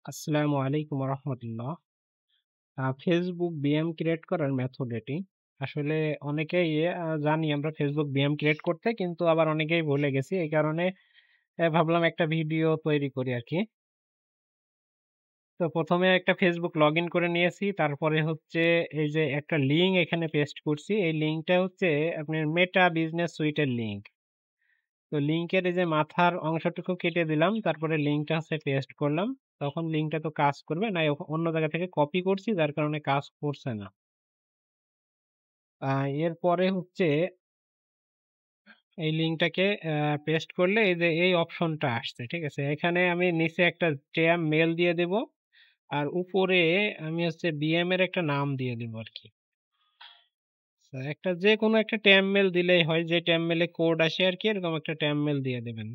আসসালামু আলাইকুম রহমতুল্লাহ। Facebook BM create করার মেথড এটি। আসলে অনেকেই জানি আমরা ফেসবুক বিএম ক্রিয়েট করতে, কিন্তু আবার অনেকেই ভুলে গেছি। এই কারণে ভাবলাম একটা ভিডিও তৈরি করি আরকি। তো প্রথমে একটা ফেসবুক লগ ইন করে নিয়েছি। তারপরে হচ্ছে এই যে একটা লিঙ্ক এখানে পেস্ট করছি। এই লিঙ্কটা হচ্ছে আপনার মেটা বিজনেস সুইটের লিঙ্ক। তো লিঙ্কের এই যে মাথার অংশটুকু কেটে দিলাম, তারপরে লিঙ্কটা হচ্ছে পেস্ট করলাম। তখন লিঙ্কটা তো কাজ করবে না, অন্য জায়গা থেকে কপি করছি, যার কারণে কাজ করছে না। এরপরে হচ্ছে এই লিঙ্কটাকে পেস্ট করলে এই যে এই অপশনটা আসছে, ঠিক আছে। এখানে আমি নিচে একটা ট্যাব মেল দিয়ে দেব, আর উপরে আমি হচ্ছে বিএম এর একটা নাম দিয়ে দেব আর কি। একটা যে কোনো একটা ট্যাব মেল দিলেই হয়, যে ট্যাব মেলে কোড আসে আর কি, এরকম একটা ট্যাব মেল দিয়ে দেবেন।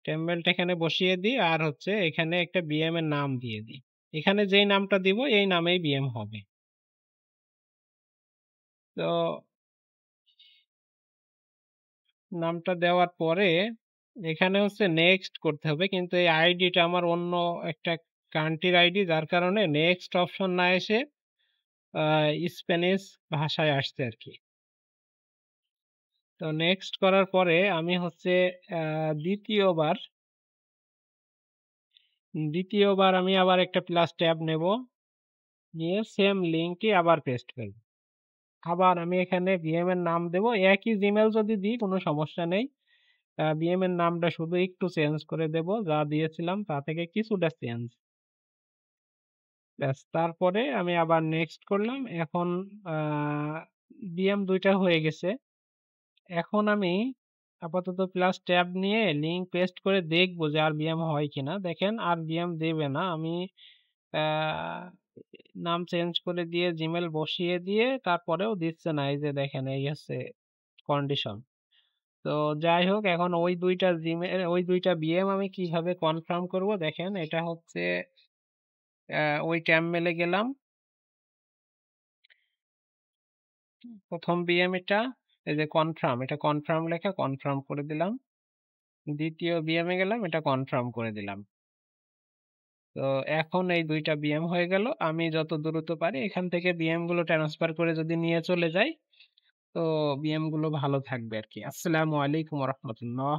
ট্যাব মেলটা এখানে বসিয়ে দিই, আর হচ্ছে এখানে একটা বিএম এর নাম দিয়ে দিই। এখানে যেই নামটা দিব এই নামেই বিএম হবে। তো নামটা দেওয়ার পরে এখানে হচ্ছে নেক্সট করতে হবে, কিন্তু এই আইডিটা আমার অন্য একটা কান্ট্রির আইডি, যার কারণে নেক্সট অপশন না এসে স্প্যানিশ ভাষায় আসছে আর কি। তো নেক্সট করার পরে আমি হচ্ছে দ্বিতীয়বার দ্বিতীয়বার আমি আবার একটা প্লাস ট্যাব নেব, নিয়ে সেম লিঙ্কই আবার পেস্ট করব। আবার আমি এখানে ভিএম এর নাম দেব, একই জিমেল যদি দিই কোনো সমস্যা নেই। বিএম এর নামটা শুধু একটু চেঞ্জ করে দেব, যা দিয়েছিলাম তা থেকে কিছুটা চেঞ্জ। ব্যাস, তারপরে আমি আবার নেক্সট করলাম। এখন বিএম দুইটা হয়ে গেছে। এখন আমি আপাতত প্লাস ট্যাব নিয়ে লিঙ্ক পেস্ট করে দেখবো যে আর বিএম হয় কিনা। দেখেন আর বিএম দেবে না। আমি আহ, নাম চেঞ্জ করে দিয়ে জিমেল বসিয়ে দিয়ে তারপরেও দিচ্ছে না। এই যে দেখেন, এই হচ্ছে কন্ডিশন। তো যাই হোক, এখন ওই দুইটা বিএম আমি কিভাবে কনফার্ম করব, দেখেন এটা হচ্ছে ওই ট্যাব মেলে গেলাম। প্রথম বিএম এটা, এই যে কনফার্ম, এটা কনফার্ম লেখা, কনফার্ম করে দিলাম। দ্বিতীয় বিএম এ গেলাম, এটা কনফার্ম করে দিলাম। তো এখন এই দুইটা বিএম হয়ে গেল। আমি যত দ্রুত পারি এখান থেকে বিএম গুলো ট্রান্সফার করে যদি নিয়ে চলে যাই, তো বিএম গুলো ভালো থাকবে আর কি। আসসালামু আলাইকুম রহমতুল্লাহ।